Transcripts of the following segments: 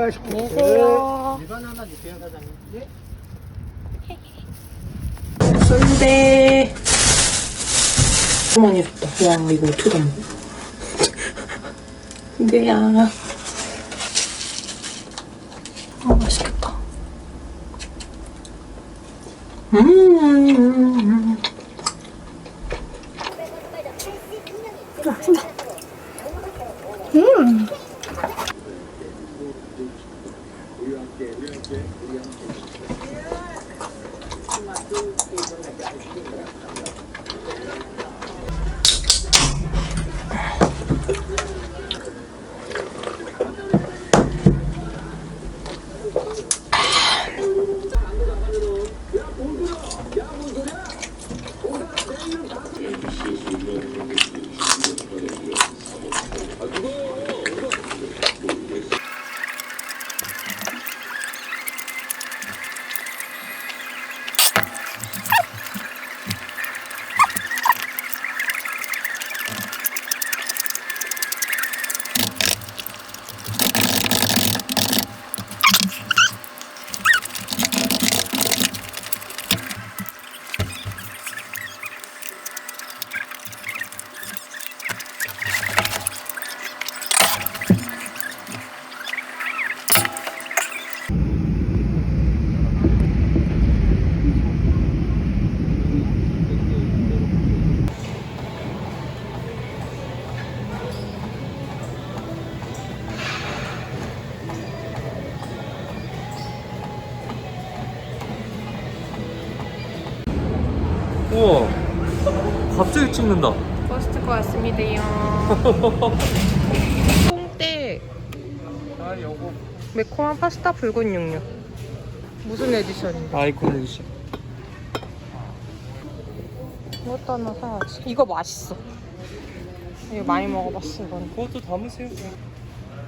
안녕하세요. 일반 하나 주세요, 사장님. 네? 순대. 많이 줬다. 와, 이거 어떻게 다 먹어? 순대야. 아, 맛있겠다. 우와, 갑자기 찍는다. 멋있을 것 같습니다요. 뽕대 아, 요거 매콤한 파스타 붉은 육류. 무슨 에디션인데? 아이콘 에디션. 이것도 하나 사야지. 이거 맛있어. 이거 많이 먹어봤어, 이건. 그것도 담으세요.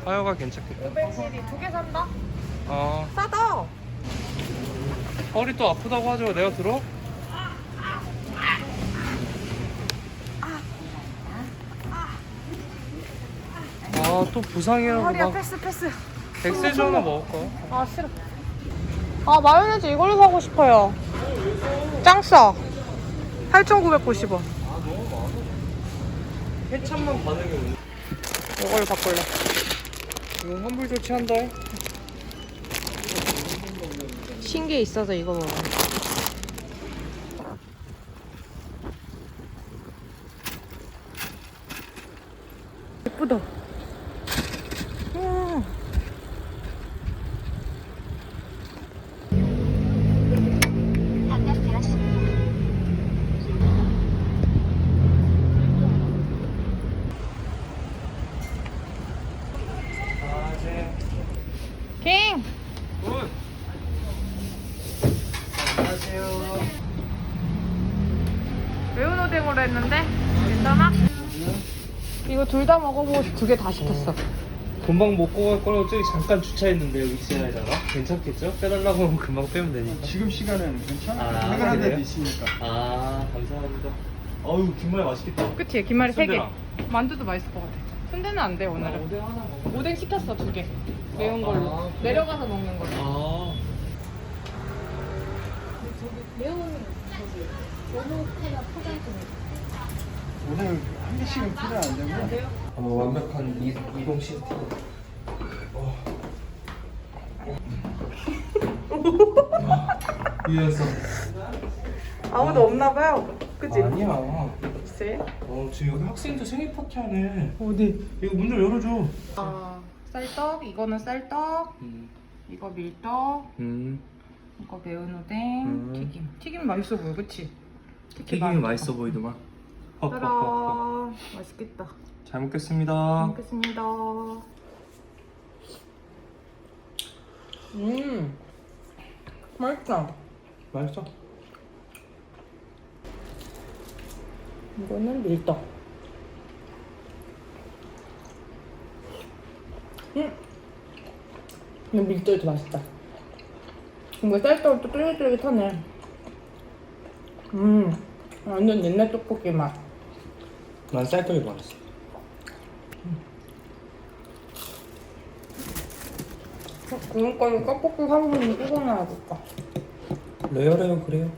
하여가 괜찮겠다. 500ml 2개 산다? 아, 싸다! 허리 또 아프다고 하죠. 내가 들어? 아, 또 부상이라고 허리야, 막 패스. 엑세주 하나 먹을까? 아, 싫어. 아, 마요네즈 이걸로 사고 싶어요. 짱 싸. 8,990원. 케찹만 반응이 오네. 이걸로 바꿀래. 이거 환불 조치한다. 신게 있어서 이거 먹어. 예쁘다. 아, 네. 킹! 굿. 안녕하세요. 매운 오뎅으로 했는데 괜찮아? 이거 둘 다 먹어보고 2개 다 시켰어. 금방 먹고 갈 거라고 저기 잠깐 주차했는데 여기 지나다가 괜찮겠죠? 빼달라고 하면 금방 빼면 되니까. 지금 시간에는 괜찮아. 아, 해결한 그래요? 데도 있으니까. 아, 감사합니다. 어우, 김말 맛있겠다. 그치? 김말이 3개. 순대랑. 만두도 맛있을 것 같아. 순대는 안 돼, 오늘은. 오뎅 하나 먹어. 오뎅 시켰어, 2개. 매운 걸로. 아, 그래? 내려가서 먹는 걸로. 아, 오늘 한 개씩은 필요 안 되고요. 완벽한 이동 시스템. 위에서 아무도 없나봐요. 그치? 아니야. 글쎄. 지금 여기 학생들 생일 파티 하네. 어디? 이거 문 좀 열어줘. 쌀떡, 이거는 쌀떡, 이거 밀떡, 이거 매운 오뎅, 튀김. 튀김 맛있어 보여, 그치? 튀김이 맛있어 보이더만. 따라 맛있겠다. 잘 먹겠습니다. 잘 먹겠습니다. 맛있다. 맛있어? 이거는 밀떡. 근데 밀떡이 더 맛있다. 뭔가 쌀떡은 또 쫄깃쫄깃하네. 완전 옛날 떡볶이 맛. 난 쌀떡이 맛있어. 그러니까 떡볶이 사부분이 뜯어놔야겠다. 레어레어 그래요.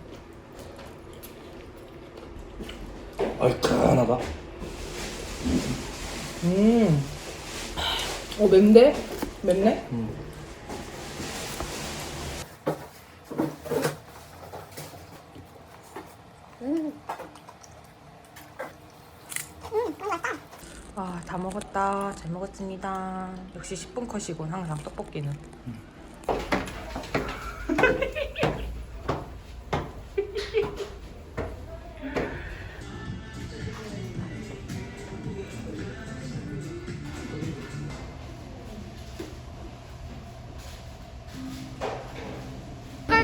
얼큰하다. 맵네? 맵네? 아, 다 먹었다. 잘 먹었습니다. 역시 10분 컷이군, 항상 떡볶이는.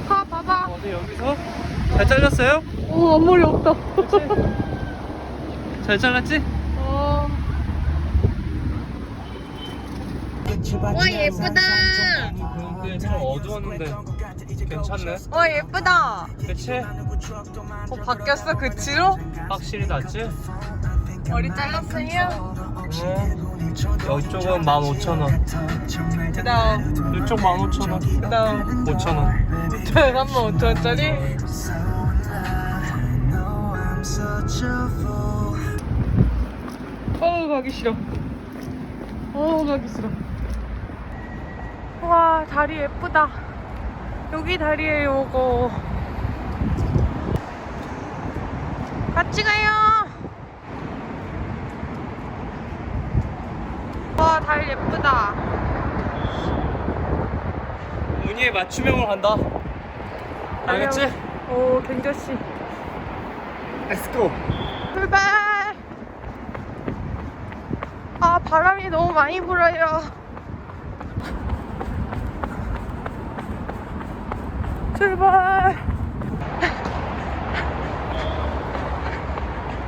가, 봐봐. 어디 여기서? 잘 잘랐어요? 앞머리 없다. 잘 잘랐지? 와, 예쁘다. 근데 좀 어두웠는데 괜찮네. 와, 예쁘다. 그치? 바뀌었어, 그치로? 확실히 낫지? 머리 잘랐어요? 이쪽은 15,000원. 그 다음, 이쪽 15,000원. 그 다음. 5,000원. 35,000원짜리? 가기 싫어. 가기 싫어. 와, 다리 예쁘다. 여기 다리에요, 이거. 같이 가요. 와, 달 예쁘다. 무늬에 맞춤형으로 간다. 알겠지? 오, 갱저씨. 렛츠고. 출발! 아, 바람이 너무 많이 불어요. 출발!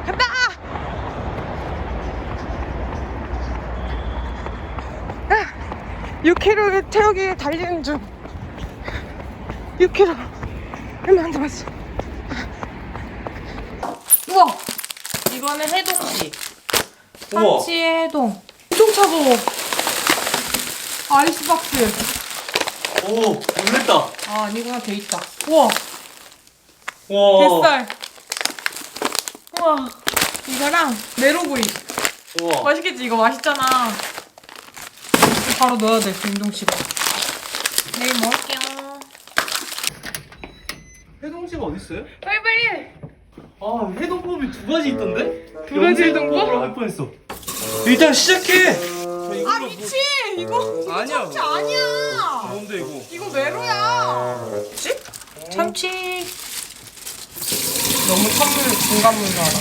간다! 6km 태우기 달리는 중. 6km. 얼마 안 남았어. 우와! 이거는 해동지. 우와. 한치의 해동. 엄청 차가워. 아이스박스. 오, 놀랬다. 아, 아니구나. 돼 있다. 우와. 우와. 뱃살. 우와. 이거랑 메로구이. 우와. 맛있겠지? 이거 맛있잖아. 이거 바로 넣어야 돼. 냉동실에. 내일 먹을게요. 해동지가 어딨어요? 빨리빨리. 아, 해동법이 두 가지 있던데? 두 가지 해동법? 영생법으로 할 뻔했어. 일단 시작해! 아, 미치! 이거 아니야. 참치 아니야. 뭔데, 이거? 이거 메로야. 그치? 참치. 너무 찬물, 중간물 줄 알아.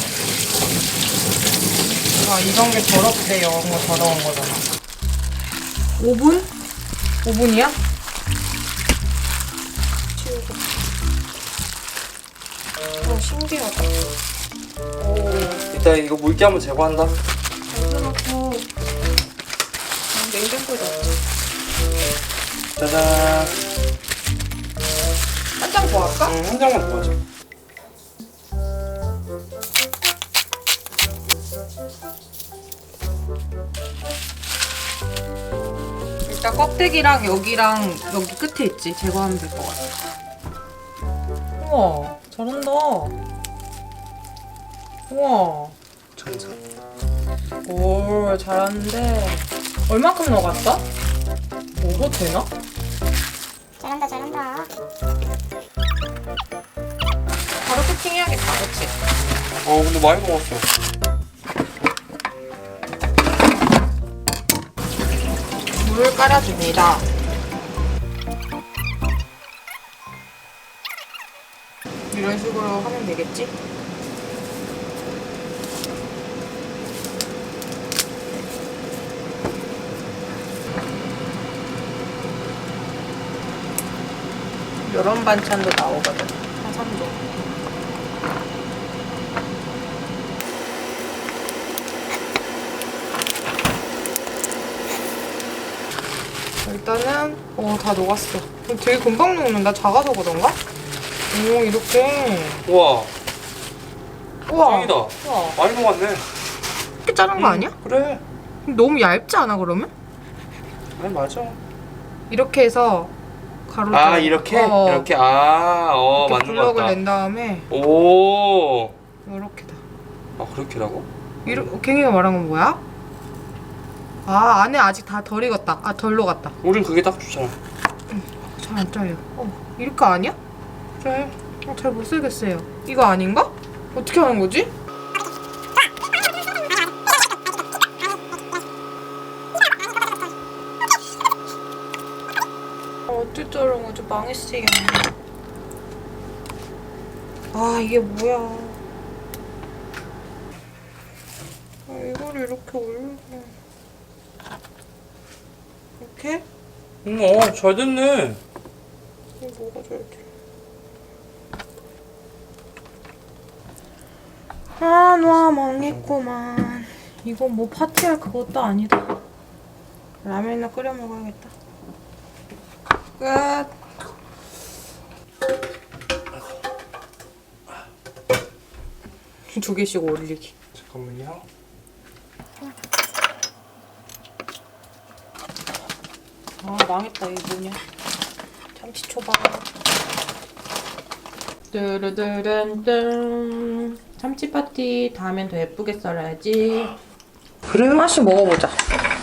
아, 이런 게 더럽대. 이런 거 더러운 거잖아. 5분? 5분이야? 치우고. 신기하다. 일단 이거 물기 한번 제거한다. 넣어놓고 냉장고에 넣자. 짜잔. 한 장 더 할까? 한 장만 더 하자. 일단 껍데기랑 여기랑 여기 끝에 있지. 제거하면 될 것 같아. 우와, 잘한다. 우와. 천사. 오, 잘하는데. 얼만큼 넣어갔어? 먹어도 되나? 잘한다 잘한다. 바로 쿠킹해야겠다, 그치? 근데 많이 먹었어. 물을 깔아줍니다. 이런 식으로 하면 되겠지? 이런 반찬도 나오거든. 해산도. 일단은 다 녹았어. 되게 금방 녹는다. 작아서 그런가? 오, 이렇게. 우와. 우와. 짱이다. 우와. 많이 녹았네. 이렇게 자른 거 아니야? 그래. 너무 얇지 않아 그러면? 아니, 맞아. 이렇게 해서 가로. 아 이렇게? 이렇게? 아 맞는 거 블럭을 같다. 낸 다음에 오. 이렇게다. 아 그렇게라고? 갱이가 말한 건 뭐야? 아 안에 아직 다 덜 익었다. 아 덜 녹았다. 우린 그게 딱 좋잖아. 잘 안 잘려. 이렇게 아니야? 잘 못 쓰겠어요. 이거 아닌가? 어떻게 하는 거지? 어쩔 줄 알고 좀 망했어. 아 이게 뭐야? 이거를 이렇게 올리고 이렇게? 잘 됐네. 이거 뭐가 잘지? 아, 나 망했구만. 이건 뭐 파티할 그것도 아니다. 라면이나 끓여 먹어야겠다. 끝. 두 개씩 올리기. 잠깐만요. 아, 망했다. 이거 뭐냐? 참치초밥. 뚜루뚜른뚠. 참치 파티 다음엔 더 예쁘게 썰어야지. 그래요? 하나씩 먹어보자.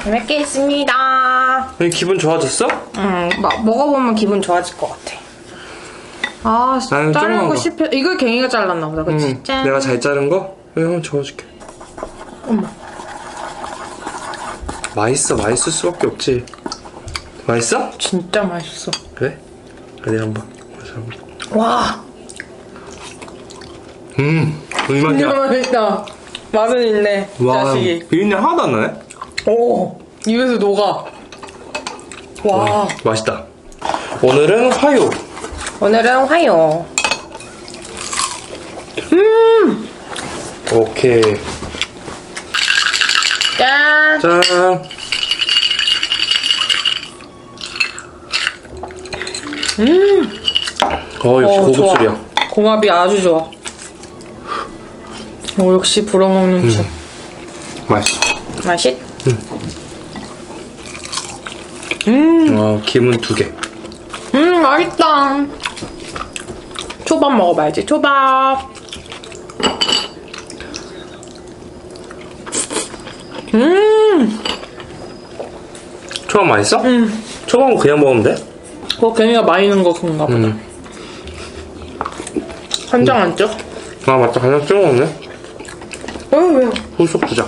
잘 먹겠습니다. 기분 좋아졌어? 먹어보면 기분 좋아질 것 같아. 아, 나는 자르는 조그만 거 거. 씹혀. 이걸 갱이가 잘랐나 보다, 그치? 짠. 내가 잘 자른 거? 여기 한번 저어줄게. 엄마. 맛있어. 맛있을 수밖에 없지. 맛있어? 진짜 맛있어. 그래? 그래 한번. 와, 이 맛이야. 맛있다. 맛은 있네, 와, 자식이. 비린내 하나도 안 나네? 오, 입에서 녹아. 와. 맛있다. 오늘은 화요. 오늘은 화요. 오케이. 짠. 짠. 역시 고급술이야. 좋아. 궁합이 아주 좋아. 역시 불어먹는 춤. 맛있어. 맛있? 김은 2개. 맛있다. 초밥 먹어봐야지. 초밥. 초밥 맛있어? 초밥은 그냥 먹으면 돼? 그거 걔네가 많이 넣은 거 그런가 보다. 간장 안 쪄? 아 맞다. 간장 찍어 먹네. 왜요? 후속 주자.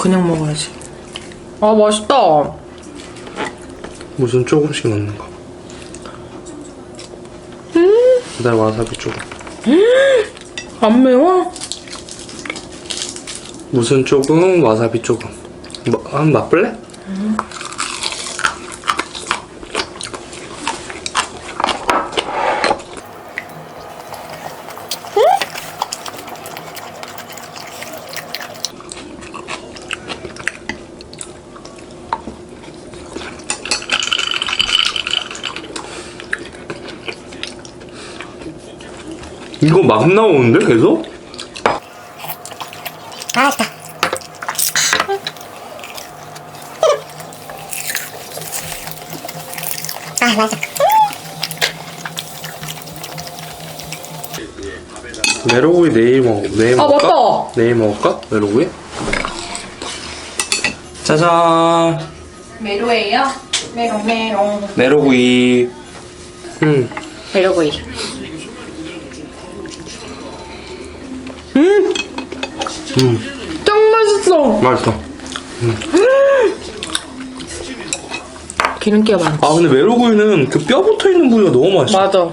그냥 먹어야지. 아 맛있다. 무슨 조금씩 넣는 거. 그다음 와사비 조금. 안 매워? 무슨 조금, 와사비 조금. 한번 맛볼래? 이거 막 나오는데 계속? 맛있다. 아, 맛있다. 메로구이 내일 먹을까? 맞다. 내일 먹을까? 메로구이? 짜잔. 메로예요? 메롱. 메로구이. 메로구이. 짱 맛있어. 맛있어. 기름기가 많아. 아 근데 메로구이는 그 뼈 붙어있는 부위가 너무 맛있어. 맞아.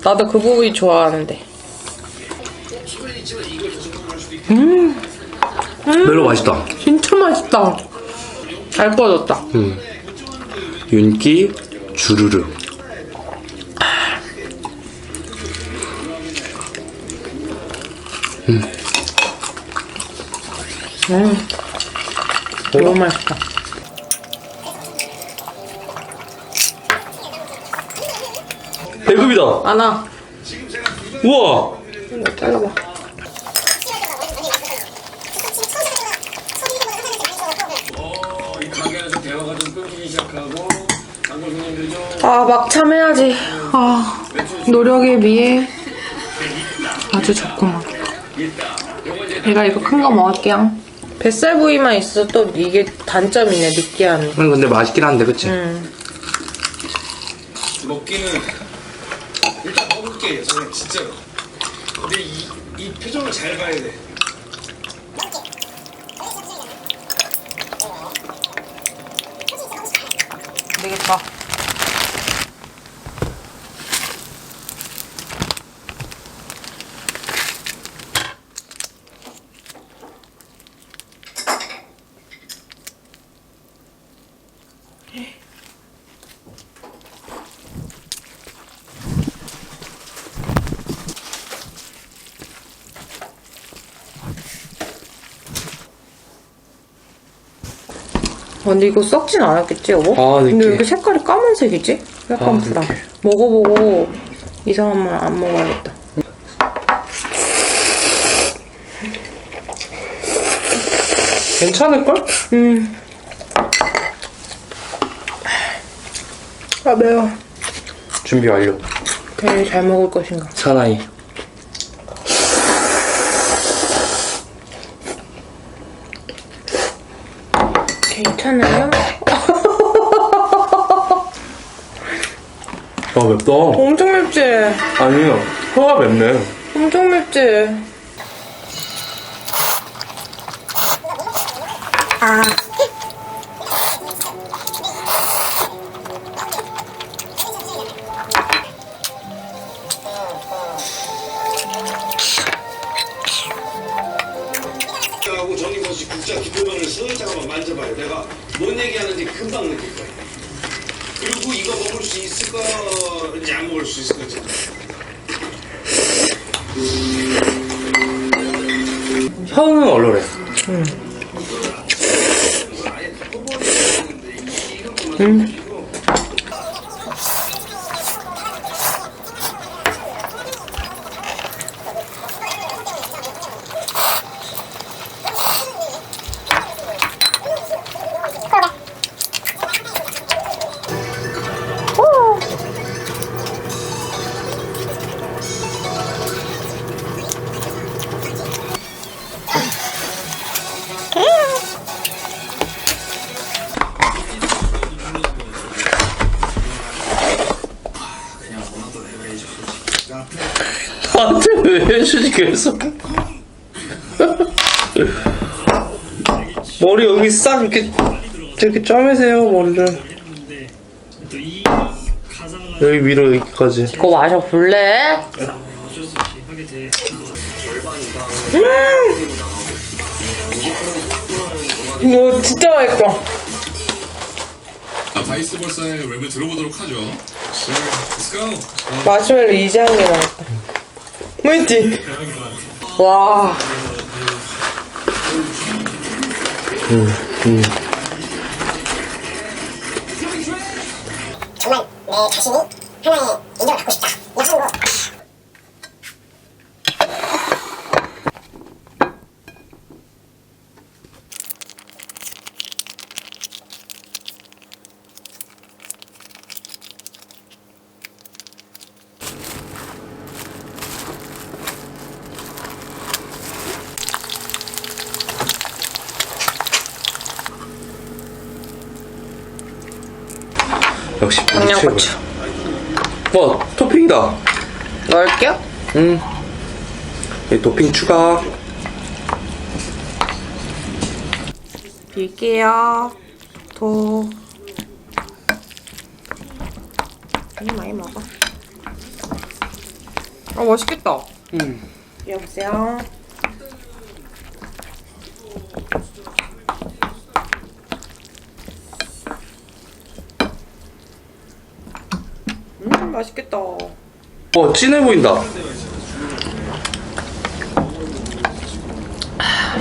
나도 그 부위 좋아하는데. 메로 맛있다. 진짜 맛있다. 잘 구워졌다. 윤기 주르르. 너무 맛있다. 대급이다. 안아. 우와. 이거 잘라봐. 아, 막참해야지. 아, 노력에 비해 아주 좋구만. 제가 이거 큰 거 먹을게요. 뱃살 부위만 있어 또 이게 단점이네, 느끼함이. 근데 맛있긴 한데, 그치? 먹기는 일단 먹을게요. 저는 진짜로. 근데 이 표정을 잘 봐야 돼. 안 되겠다. 근데 이거 썩진 않았겠지, 여보? 아, 근데 느끼해. 왜 이렇게 색깔이 까만색이지? 약간 아, 불안. 느끼해. 먹어보고 이상하면 안 먹어야겠다. 괜찮을걸? 아, 매워. 준비 완료. 괜히 잘 먹을 것인가. 사나이. 괜찮아요? 아, 맵다. 엄청 맵지? 아니요. 혀가 맵네. 엄청 맵지? 아. 하고 정의선 씨 국자 기표면을 슬쩍 한번 만져봐요. 내가 뭔 얘기하는지 금방 느낄 거예요. 그리고 이거 먹을 수 있을 건지 안 먹을 수 있을 건지. 혀는 얼얼해. 나한테 왜 해주지, 계속? 머리 여기 싹 이렇게 점이세요, 머리를. 여기 위로 여기까지. 이거 마셔볼래? 이거 진짜 맛있어. 바이스볼사의 랩을 들어보도록 하죠. Let's go. 마시멜로 이제 한 개 나왔다. 뭐였지? 와. 정말 내 자신이 하나의 인정을 받고 싶다. 여성으로. 역시 청양고추. 와, 토핑이다. 넣을게요? 이 토핑 추가. 빌게요. 많이 먹어. 아, 맛있겠다. 여보세요? 맛있겠다. 와, 진해 보인다.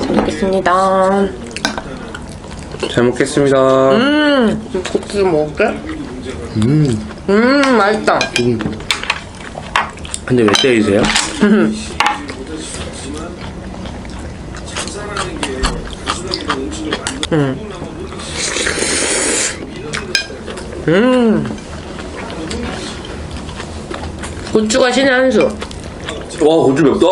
잘 먹겠습니다. 잘 먹겠습니다. 고추 좀 먹을게. 맛있다. 근데 왜 때리세요? 고추가 신의 한 수. 와 고추 맵다.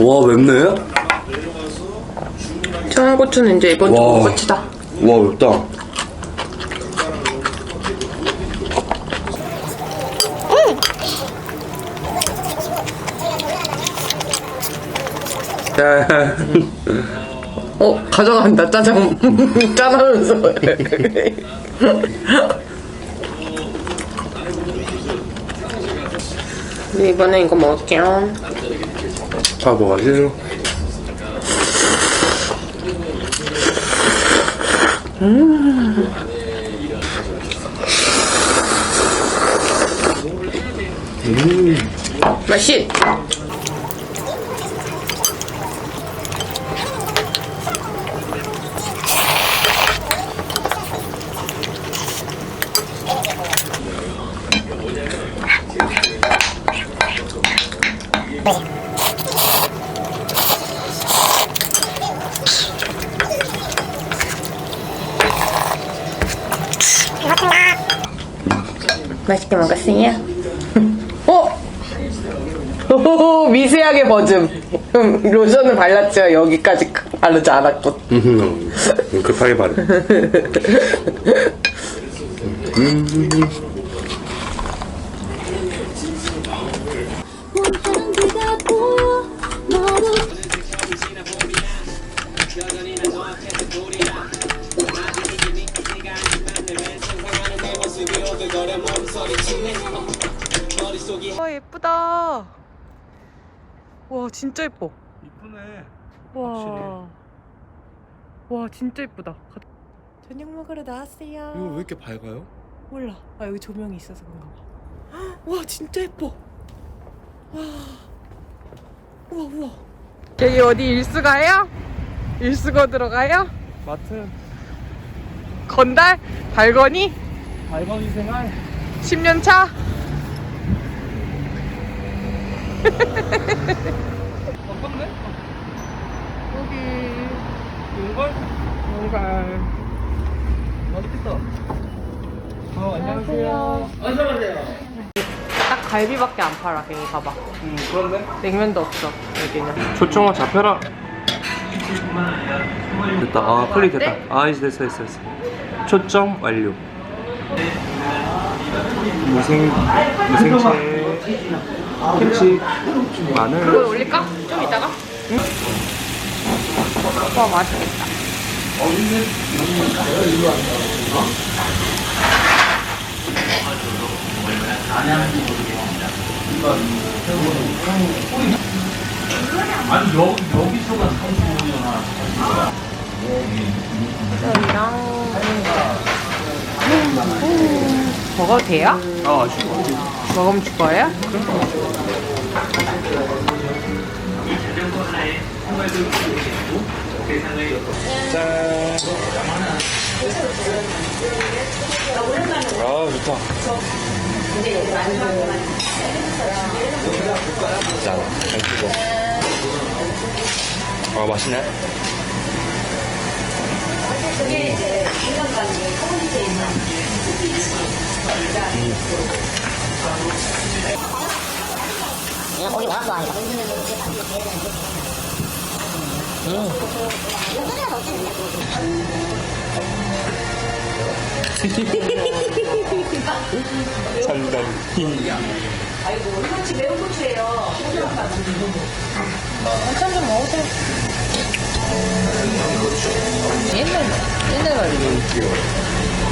와 맵네. 청양고추는 이제 이번 주 와. 끝이다. 와 맵다. 가져간다 짜장. 짠하면서. 이번에 이거 먹을게요. 아 뭐가지? 맛있. 맛있게 먹었어요. 미세하게 버즘. 로션을 발랐죠. 여기까지 바르지 않았고. 급하게 바래. 예쁘다. 와 진짜 예뻐. 이쁘네. 와. 와 진짜 예쁘다. 저녁 먹으러 나왔어요. 이거 왜 이렇게 밝아요? 몰라. 아 여기 조명이 있어서 그런가 봐. 헉, 와 진짜 예뻐. 와. 우와. 여기 어디 일수가요? 일수거 들어가요? 마트 건달? 발건이? 발광이 생활. 10년 차? 어떤데? 여기 용걸? 뭔가 맛있겠다. 안녕하세요. 딱 갈비밖에 안 팔아. 괜히 봐봐. 그런데? 냉면도 없어 여기는. 초청아 잡혀라. 됐다. 아 클릭 됐다. 아 이제 됐어. 초점 완료. 무생채, 김치, 마늘. 이거 올릴까? 좀 이따가? 응? 와 맛있겠다. 먹어도 돼요? 아 맛있어. 먹으면 줄 거예요? 아 좋다. 짠. 잘 쓰고. 아 맛있네. 거기 나왔어 아니다.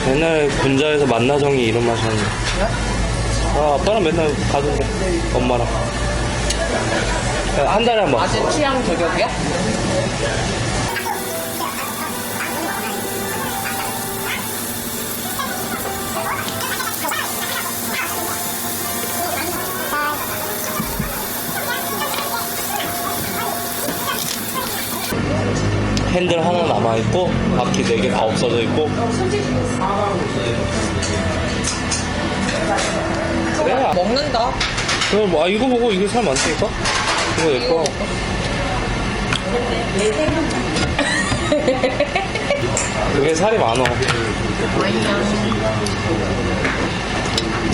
옛날 군자에서 만나정이 이런 맛이었는데. 아 아빠랑 맨날 가던데. 엄마랑. 한 달에 한 번. 아직 취향 저격이야? 핸들 하나 남아있고 바퀴 4개 다 없어져 있고. 그래. 먹는다. 그럼 뭐, 이거 보고 이게 살 많다니까? 이거 예뻐. 그게 살이 많어.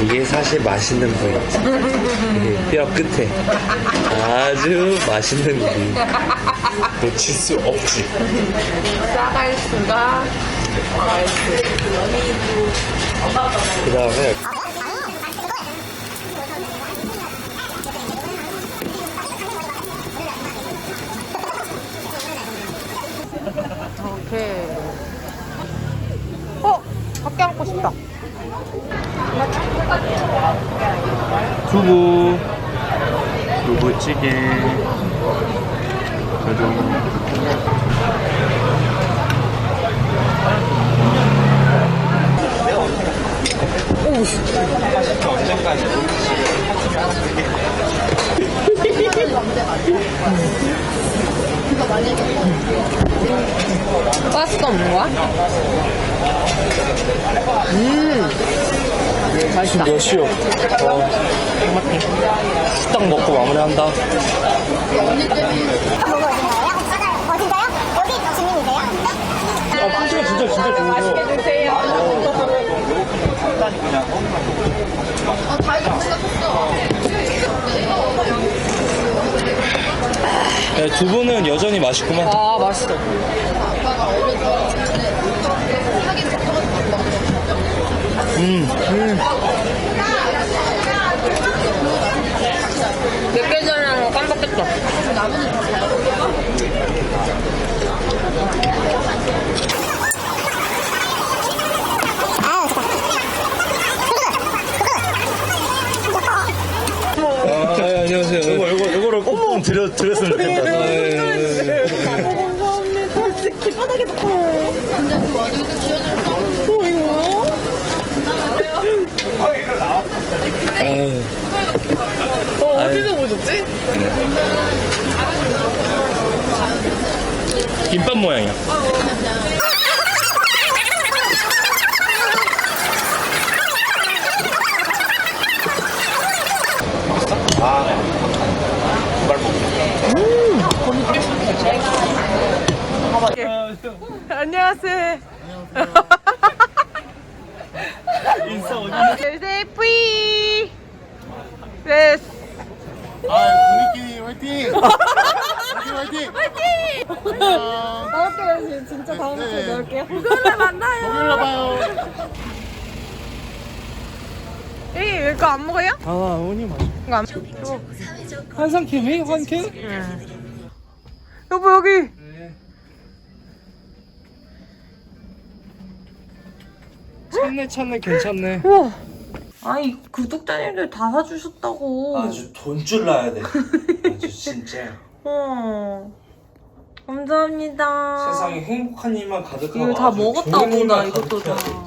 이게 사실 맛있는 부위지. 이게 뼈 끝에 아주 맛있는 부위. 놓칠 수 없지. 싸갈수가 그 다음에 오케이. 밖에 앉고 싶다. 두부찌개. 가스가 없는 거야? 맛있다. 몇 시요? 딱 먹고 마무리한다. 어딘가요? 여기 주민이세요? 아, 풍시가 진짜 좋은데요. 네, 두부는 여전히 맛있구만. 아, 맛있어. 몇 개 전에 한 거 깜빡했어. 안녕하세요. 요거를 꼭 드렸으면 좋겠다. 어디서 보셨지? 김밥 모양이야. 안녕하세요. 네, 뿌이. 네. 분위기 화이팅! 화이팅! 화이팅! 나올게요. 진짜 다음 주에 나올게요. 목요일에 봐요. 에이, 이거 안 먹어요? 아, 어머니 맛있어. 이거 안 한상캠이? 환캠? 여보, 여기. 찾네 괜찮네. 우와. 아니, 구독자님들 다 사주셨다고. 아주 돈줄 나야 돼. 아주 진짜. 감사합니다. 세상에 행복한 일만 가득하고. 이거 다 아주 먹었다고, 좋은 일만 나 이것도 다. 가득해야 돼.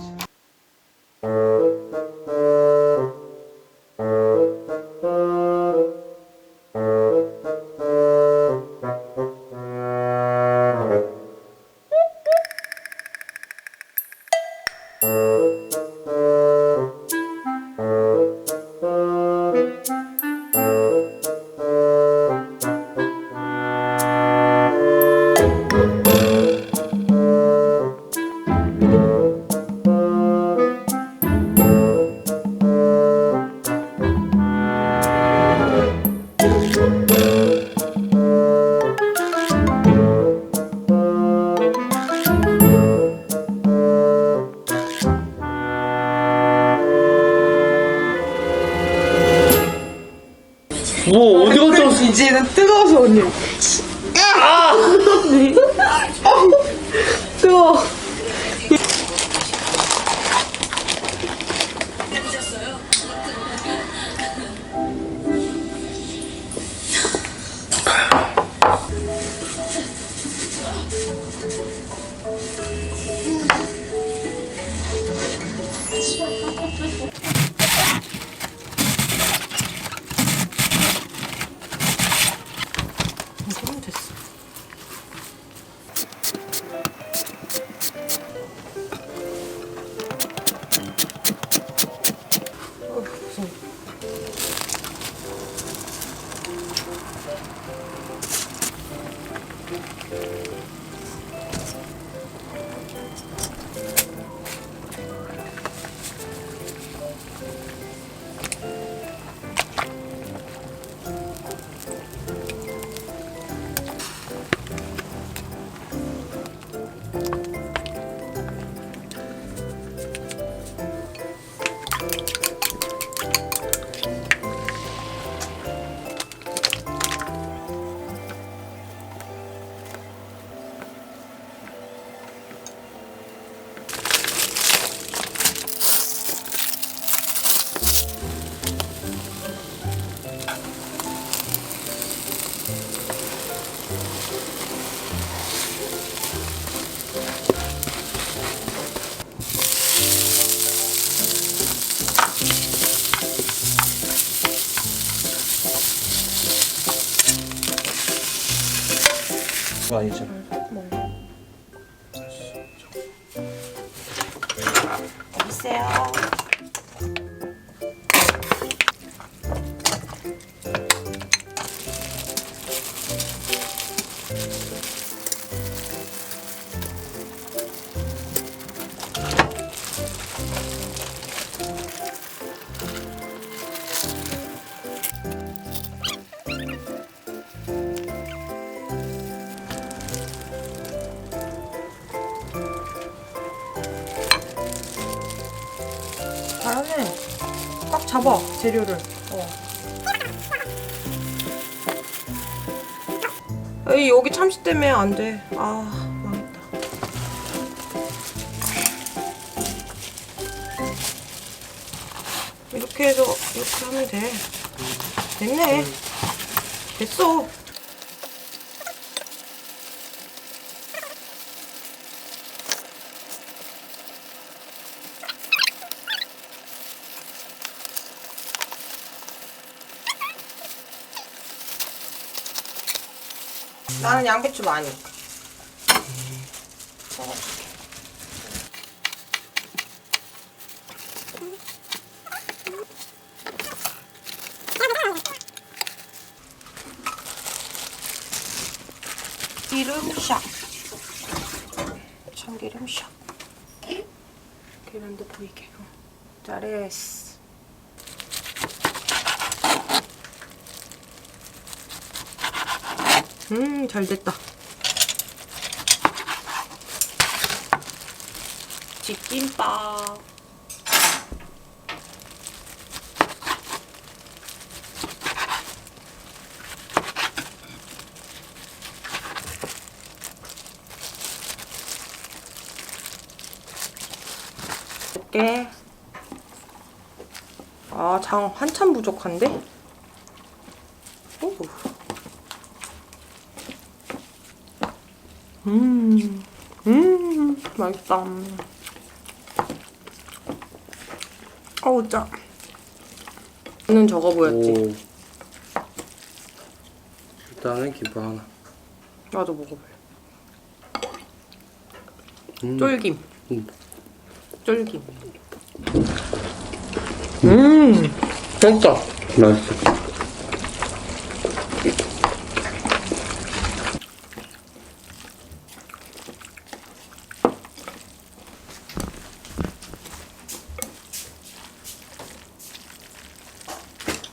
뭐, 어디 갔다 왔어? 이제는 뜨거워서 언니. 뜨거워. 그거 아니잖아. 있어요. 잘하네. 꽉 잡아, 재료를. 에이, 여기 참치 때문에 안 돼. 아, 망했다. 이렇게 해서, 이렇게 하면 돼. 됐네. 됐어. 나는 양배추 많이. 기름 샥. 참기름 샥. 계란도 보이게. 잘했어. 잘 됐다. 집김밥. 이렇게. 아, 장 한참 부족한데? 오. 맛있다. 어우, 짜. 는 적어 보였지? 오. 일단은 김밥 하나. 나도 먹어볼래. 쫄김. 쫄김. 맛있다. 맛있어.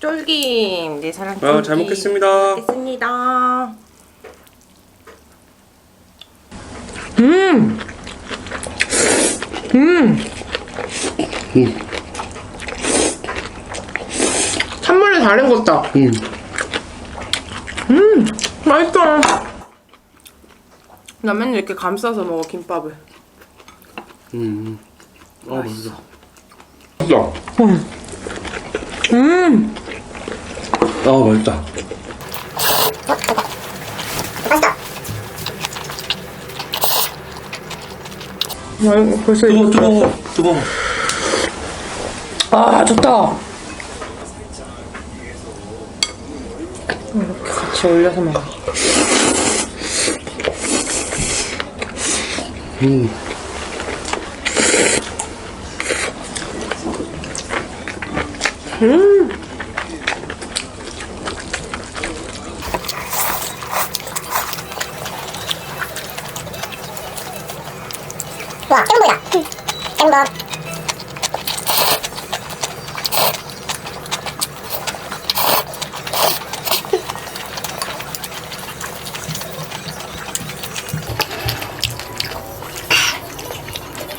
쫄김. 내 사랑 쫄김. 잘 먹겠습니다. 잘 먹겠습니다. 찬물에 잘 익었다. 맛있다. 나 맨날 이렇게 감싸서 먹어, 김밥을. 맛있어. 맛있다. 벌써 뜨거워. 아, 좋다. 이렇게 같이 올려서 먹어. 와, 작은 보이다. 작은 거.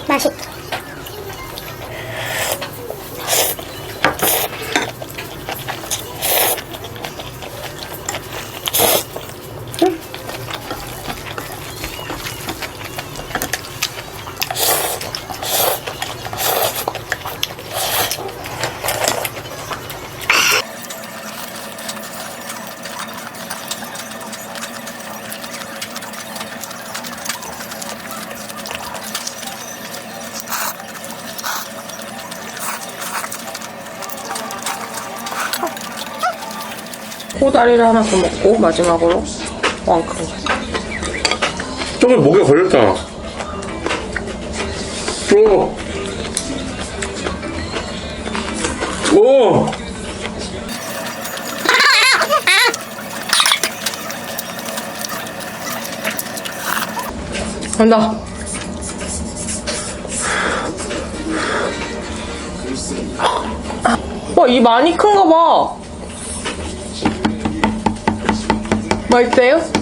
맛있. 코다리를 하나 더 먹고 마지막으로 왕큰 거. 저기 목에 걸렸잖아. 오! 간다. 와, 이 많이 큰가 봐. 맛있어요?